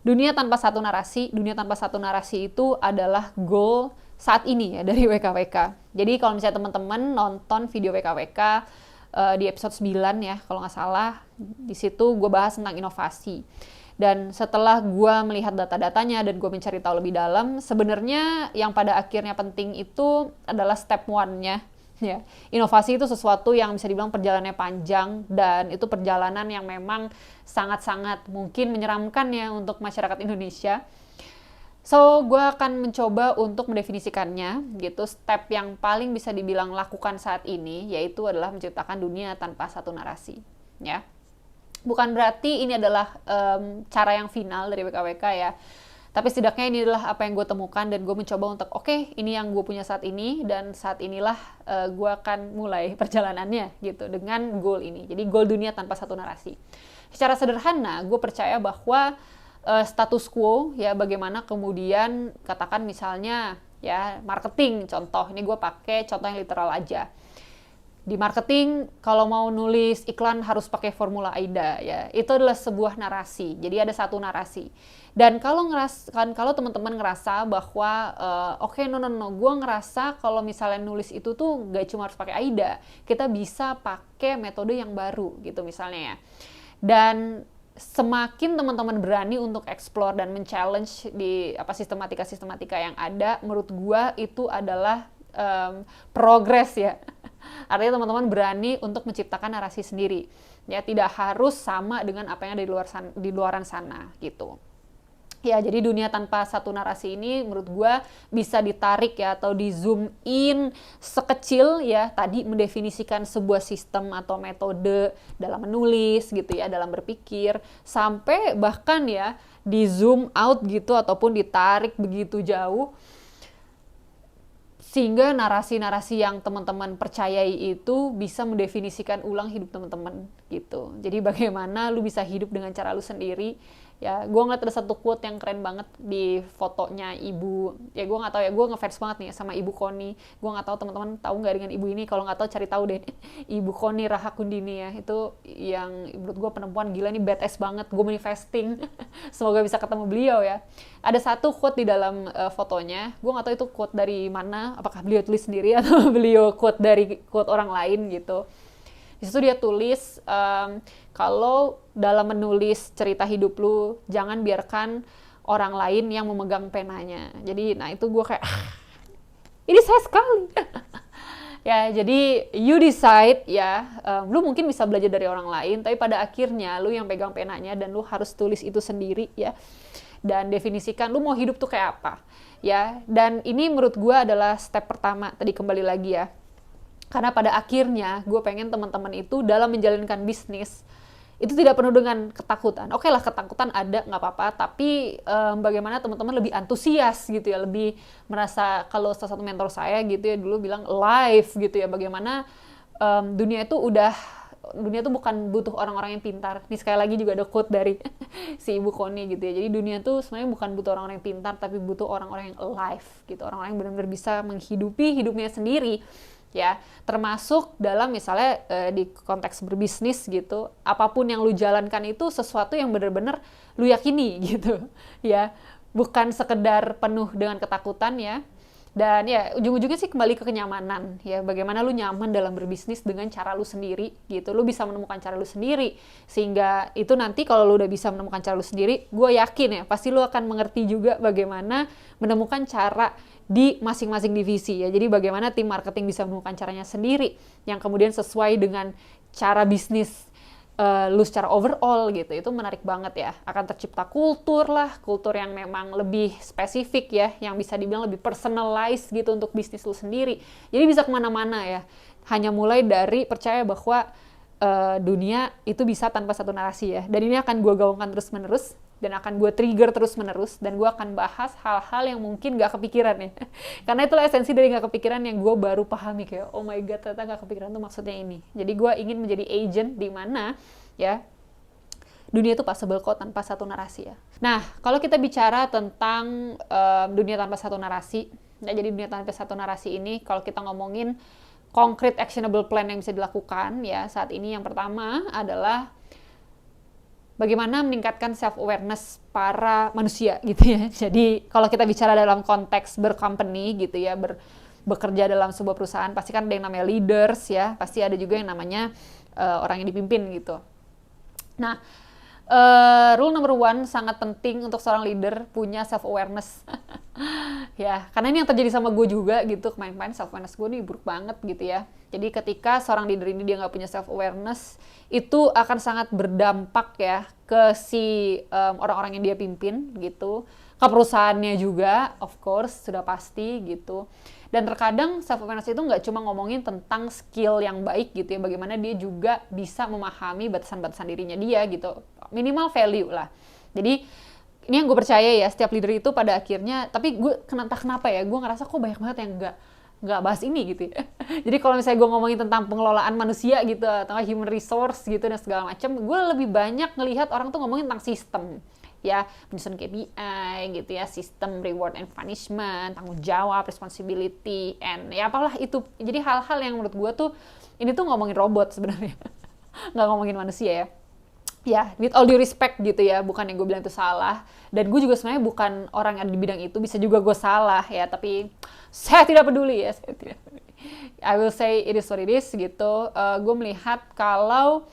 Dunia tanpa satu narasi, dunia tanpa satu narasi itu adalah goal saat ini ya dari WKWK. Jadi kalau misalnya teman-teman nonton video WKWK di episode 9 ya, kalau nggak salah, di situ gue bahas tentang inovasi. Dan setelah gue melihat data-datanya dan gue mencari tahu lebih dalam, sebenarnya yang pada akhirnya penting itu adalah step one-nya. Ya, inovasi itu sesuatu yang bisa dibilang perjalanannya panjang dan itu perjalanan yang memang sangat-sangat mungkin menyeramkan ya untuk masyarakat Indonesia. So, gue akan mencoba untuk mendefinisikannya gitu. Step yang paling bisa dibilang lakukan saat ini yaitu adalah menciptakan dunia tanpa satu narasi. Ya, bukan berarti ini adalah cara yang final dari WKWK ya. Tapi setidaknya ini adalah apa yang gue temukan dan gue mencoba untuk oke, ini yang gue punya saat ini dan saat inilah gue akan mulai perjalanannya gitu dengan goal ini. Jadi goal dunia tanpa satu narasi. Secara sederhana, gue percaya bahwa status quo ya bagaimana kemudian katakan misalnya ya marketing contoh, ini gue pakai contoh yang literal aja. Di marketing kalau mau nulis iklan harus pakai formula AIDA ya, itu adalah sebuah narasi. Jadi ada satu narasi. Dan kalau teman-teman ngerasa bahwa oke, no, gue ngerasa kalau misalnya nulis itu tuh nggak cuma harus pakai AIDA, kita bisa pakai metode yang baru gitu misalnya ya. Dan semakin teman-teman berani untuk explore dan men-challenge di sistematika yang ada, menurut gue itu adalah progress ya. Artinya teman-teman berani untuk menciptakan narasi sendiri. Ya, tidak harus sama dengan apa yang ada di luaran sana gitu. Ya, jadi dunia tanpa satu narasi ini menurut gue bisa ditarik ya atau di zoom in sekecil ya tadi mendefinisikan sebuah sistem atau metode dalam menulis gitu ya, dalam berpikir, sampai bahkan ya di zoom out gitu ataupun ditarik begitu jauh sehingga narasi-narasi yang teman-teman percayai itu bisa mendefinisikan ulang hidup teman-teman gitu. Jadi bagaimana lu bisa hidup dengan cara lu sendiri. Ya, gue ngeliat ada satu quote yang keren banget di fotonya ibu. Ya gue nggak tahu ya, gue ngefans banget nih sama ibu Koni. Gue nggak tahu teman-teman tahu nggak dengan ibu ini. Kalau nggak tahu cari tahu deh. Ibu Koni Rahakundini ya, itu yang menurut gue perempuan gila nih, badass banget. Gue manifesting. Semoga bisa ketemu beliau ya. Ada satu quote di dalam fotonya. Gue nggak tahu itu quote dari mana. Apakah beliau tulis sendiri atau beliau quote dari quote orang lain gitu. Di situ dia tulis kalau dalam menulis cerita hidup lu jangan biarkan orang lain yang memegang penanya. Jadi nah itu gue kayak ini saya sekali. Ya, jadi you decide ya, lu mungkin bisa belajar dari orang lain, tapi pada akhirnya lu yang pegang penanya dan lu harus tulis itu sendiri ya. Dan definisikan lu mau hidup tuh kayak apa. Ya, dan ini menurut gue adalah step pertama, tadi kembali lagi ya. Karena pada akhirnya gue pengen teman-teman itu dalam menjalankan bisnis itu tidak penuh dengan ketakutan. Oke lah, ketakutan ada, nggak apa-apa, tapi bagaimana teman-teman lebih antusias gitu ya, lebih merasa, kalau salah satu mentor saya gitu ya dulu bilang live gitu ya, bagaimana dunia itu bukan butuh orang-orang yang pintar. Ini sekali lagi juga ada quote dari si Ibu Koni gitu ya. Jadi dunia tuh sebenarnya bukan butuh orang-orang yang pintar, tapi butuh orang-orang yang alive gitu, orang-orang yang benar-benar bisa menghidupi hidupnya sendiri. Ya, termasuk dalam misalnya di konteks berbisnis gitu, apapun yang lu jalankan itu sesuatu yang benar-benar lu yakini gitu ya, bukan sekedar penuh dengan ketakutan ya. Dan ya ujung-ujungnya sih kembali ke kenyamanan ya, bagaimana lu nyaman dalam berbisnis dengan cara lu sendiri gitu, lu bisa menemukan cara lu sendiri, sehingga itu nanti kalau lu udah bisa menemukan cara lu sendiri, gue yakin ya pasti lu akan mengerti juga bagaimana menemukan cara di masing-masing divisi ya. Jadi bagaimana tim marketing bisa menemukan caranya sendiri yang kemudian sesuai dengan cara bisnis lu secara overall gitu. Itu menarik banget ya. Akan tercipta kultur yang memang lebih spesifik ya, yang bisa dibilang lebih personalized gitu untuk bisnis lu sendiri. Jadi bisa kemana-mana ya. Hanya mulai dari percaya bahwa dunia itu bisa tanpa satu narasi ya. Dan ini akan gue gaungkan terus-menerus dan akan gue trigger terus-menerus, dan gue akan bahas hal-hal yang mungkin gak kepikiran ya. Karena itulah esensi dari gak kepikiran yang gue baru pahami, kayak oh my god, ternyata gak kepikiran tuh maksudnya ini. Jadi gue ingin menjadi agent di mana ya dunia itu possible kok tanpa satu narasi ya. Nah, kalau kita bicara tentang dunia tanpa satu narasi, ya, jadi dunia tanpa satu narasi ini kalau kita ngomongin concrete actionable plan yang bisa dilakukan ya saat ini, yang pertama adalah bagaimana meningkatkan self awareness para manusia gitu ya. Jadi kalau kita bicara dalam konteks bercompany gitu ya, bekerja dalam sebuah perusahaan, pasti kan ada yang namanya leaders ya, pasti ada juga yang namanya orang yang dipimpin gitu. Nah, rule number one, sangat penting untuk seorang leader punya self awareness. Ya, karena ini yang terjadi sama gue juga gitu. Kemarin-kemarin self awareness gue nih buruk banget gitu ya. Jadi ketika seorang leader ini dia nggak punya self awareness, itu akan sangat berdampak ya ke si orang-orang yang dia pimpin gitu, ke perusahaannya juga, of course, sudah pasti gitu. Dan terkadang self awareness itu nggak cuma ngomongin tentang skill yang baik gitu ya, bagaimana dia juga bisa memahami batasan-batasan dirinya dia gitu, minimal value lah. Jadi ini yang gue percaya ya, setiap leader itu pada akhirnya, tapi gue kenapa ya, gue ngerasa kok banyak banget yang nggak bahas ini gitu ya. Jadi kalau misalnya gue ngomongin tentang pengelolaan manusia gitu, atau human resource gitu dan segala macam, gue lebih banyak ngelihat orang tuh ngomongin tentang sistem ya, penyusun KPI gitu ya, sistem reward and punishment, tanggung jawab, responsibility, and ya apalah itu. Jadi hal-hal yang menurut gue tuh ini tuh ngomongin robot sebenarnya, nggak ngomongin manusia ya. Ya, with all due respect gitu ya, bukan yang gue bilang itu salah, dan gue juga sebenarnya bukan orang yang ada di bidang itu, bisa juga gue salah ya, tapi saya tidak peduli ya, saya tidak peduli. I will say it is what it is gitu. Gue melihat kalau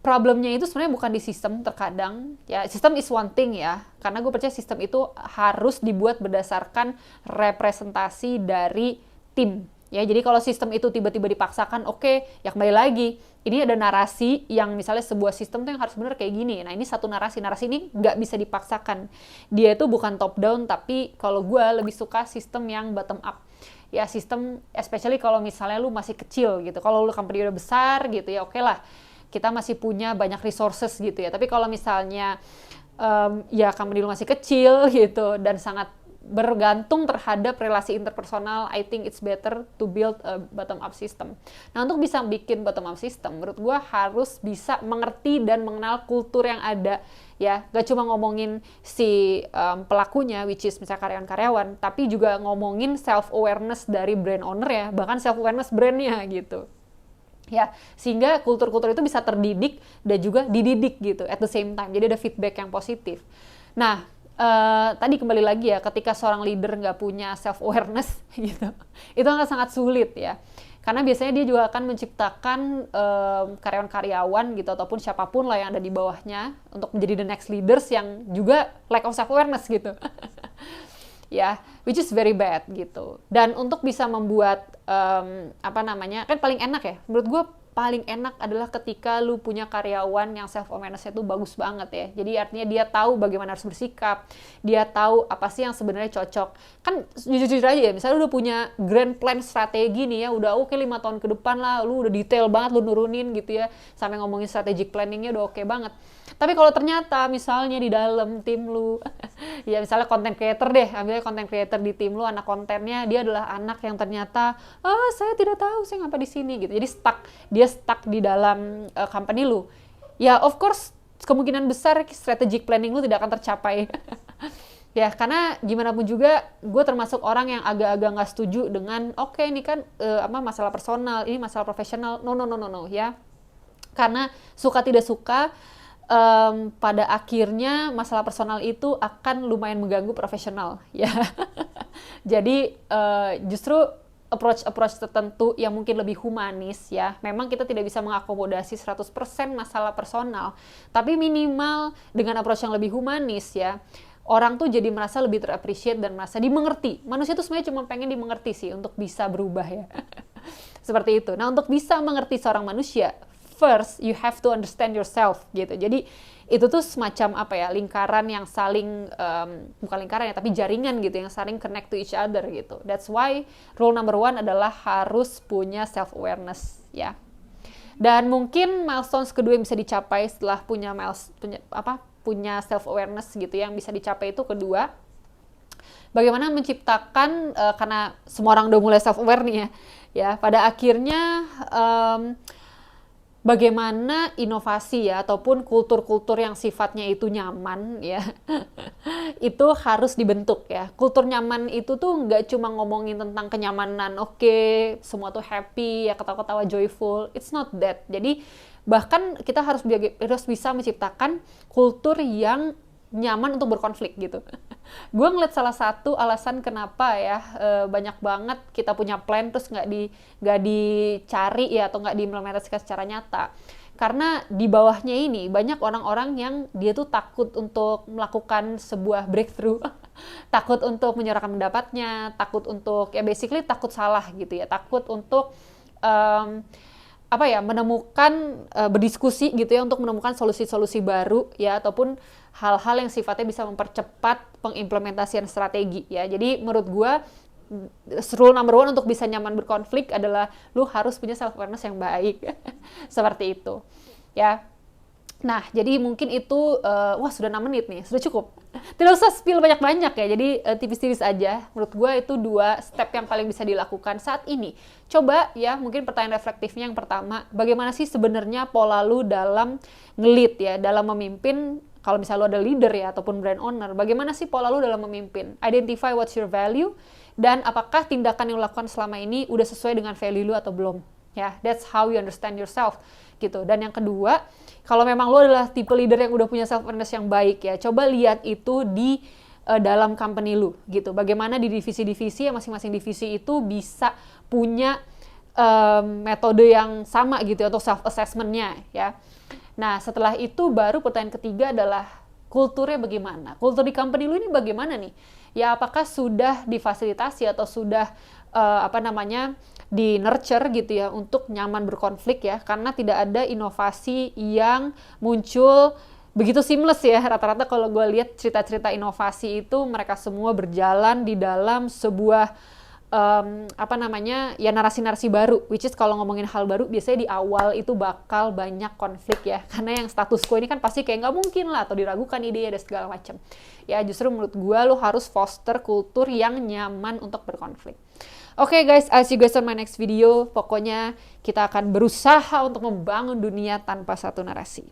problemnya itu sebenarnya bukan di sistem terkadang ya, sistem is one thing ya, karena gue percaya sistem itu harus dibuat berdasarkan representasi dari tim ya. Jadi kalau sistem itu tiba-tiba dipaksakan, oke, ya kembali lagi, ini ada narasi yang misalnya sebuah sistem tuh yang harus benar kayak gini. Nah ini satu narasi ini nggak bisa dipaksakan, dia itu bukan top down, tapi kalau gue lebih suka sistem yang bottom up ya, sistem especially kalau misalnya lu masih kecil gitu. Kalau lu company udah besar gitu ya, oke lah, kita masih punya banyak resources gitu ya. Tapi kalau misalnya ya company lu masih kecil gitu dan sangat bergantung terhadap relasi interpersonal, I think it's better to build a bottom up system. Nah, untuk bisa bikin bottom up system, menurut gue harus bisa mengerti dan mengenal kultur yang ada ya. Gak cuma ngomongin si pelakunya, which is misalnya karyawan-karyawan, tapi juga ngomongin self awareness dari brand owner ya, bahkan self awareness brandnya gitu ya, sehingga kultur-kultur itu bisa terdidik dan juga dididik gitu at the same time. Jadi ada feedback yang positif. Nah, tadi kembali lagi ya, ketika seorang leader nggak punya self awareness gitu, itu akan sangat sulit ya, karena biasanya dia juga akan menciptakan karyawan-karyawan gitu ataupun siapapun lah yang ada di bawahnya untuk menjadi the next leaders yang juga lack of self awareness gitu. Ya, which is very bad gitu. Dan untuk bisa membuat kan paling enak ya, menurut gue paling enak adalah ketika lu punya karyawan yang self awareness-nya tuh bagus banget ya. Jadi artinya dia tahu bagaimana harus bersikap, dia tahu apa sih yang sebenarnya cocok. Kan jujur-jujur aja ya, misalnya lu udah punya grand plan strategi nih ya, udah oke 5 tahun ke depan lah, lu udah detail banget lu nurunin gitu ya, sampai ngomongin strategic planning-nya udah oke banget. Tapi kalau ternyata misalnya di dalam tim lu, ya misalnya content creator deh, ambilnya content creator di tim lu, anak kontennya dia adalah anak yang ternyata, saya tidak tahu saya ngapa di sini gitu. Jadi dia stuck di dalam company lu. Ya of course kemungkinan besar strategic planning lu tidak akan tercapai. Ya karena gimana pun juga gue termasuk orang yang agak-agak nggak setuju dengan oke, ini kan masalah personal, ini masalah profesional. No ya. Karena suka tidak suka, pada akhirnya masalah personal itu akan lumayan mengganggu profesional ya. Jadi justru approach tertentu yang mungkin lebih humanis ya, memang kita tidak bisa mengakomodasi 100% masalah personal, tapi minimal dengan approach yang lebih humanis ya, orang tuh jadi merasa lebih terappreciate dan merasa dimengerti. Manusia tuh sebenarnya cuma pengen dimengerti sih untuk bisa berubah ya. Seperti itu. Nah, untuk bisa mengerti seorang manusia, first you have to understand yourself gitu. Jadi itu tuh semacam lingkaran yang saling bukan lingkaran ya, tapi jaringan gitu yang saling connect to each other gitu. That's why rule number one adalah harus punya self awareness ya. Dan mungkin milestones kedua yang bisa dicapai setelah punya self awareness gitu, yang bisa dicapai itu kedua, bagaimana menciptakan karena semua orang udah mulai self aware nih ya pada akhirnya bagaimana inovasi ya ataupun kultur-kultur yang sifatnya itu nyaman ya itu harus dibentuk ya. Kultur nyaman itu tuh nggak cuma ngomongin tentang kenyamanan, oke, semua tuh happy ya, ketawa-ketawa joyful, it's not that. Jadi Bahkan kita harus bisa menciptakan kultur yang nyaman untuk berkonflik gitu. Gue ngeliat salah satu alasan kenapa ya banyak banget kita punya plan terus nggak dicari ya atau nggak diimplementasikan secara nyata. Karena di bawahnya ini banyak orang-orang yang dia tuh takut untuk melakukan sebuah breakthrough, takut untuk menyuarakan pendapatnya, takut untuk ya basically takut salah gitu ya, takut untuk um, apa ya menemukan berdiskusi gitu ya untuk menemukan solusi-solusi baru ya ataupun hal-hal yang sifatnya bisa mempercepat pengimplementasian strategi ya. Jadi menurut gue rule number one untuk bisa nyaman berkonflik adalah lu harus punya self awareness yang baik. Seperti itu ya. Nah, jadi mungkin itu, wah sudah 6 menit nih, sudah cukup. Tidak usah spill banyak-banyak ya, jadi tipis-tipis aja. Menurut gue itu 2 step yang paling bisa dilakukan saat ini. Coba ya, mungkin pertanyaan reflektifnya yang pertama, bagaimana sih sebenarnya pola lu dalam nge-lead ya, dalam memimpin, kalau misalnya lu ada leader ya, ataupun brand owner, bagaimana sih pola lu dalam memimpin? Identify what's your value, dan apakah tindakan yang lu lakukan selama ini udah sesuai dengan value lu atau belum? Ya, that's how you understand yourself gitu. Dan yang kedua, kalau memang lo adalah tipe leader yang udah punya self awareness yang baik ya, coba lihat itu di dalam company lu gitu. Bagaimana di divisi-divisi ya, masing-masing divisi itu bisa punya metode yang sama gitu atau self assessment-nya ya. Nah, setelah itu baru pertanyaan ketiga adalah kulturnya bagaimana? Kultur di company lu ini bagaimana nih? Ya, apakah sudah difasilitasi atau sudah di nurture gitu ya untuk nyaman berkonflik ya, karena tidak ada inovasi yang muncul begitu seamless ya. Rata-rata kalau gue lihat cerita-cerita inovasi itu mereka semua berjalan di dalam sebuah ya narasi-narasi baru, which is kalau ngomongin hal baru biasanya di awal itu bakal banyak konflik ya, karena yang status quo ini kan pasti kayak nggak mungkin lah atau diragukan ide dan segala macam ya. Justru menurut gue lo harus foster kultur yang nyaman untuk berkonflik. Oke guys, I'll see you guys on my next video. Pokoknya kita akan berusaha untuk membangun dunia tanpa satu narasi.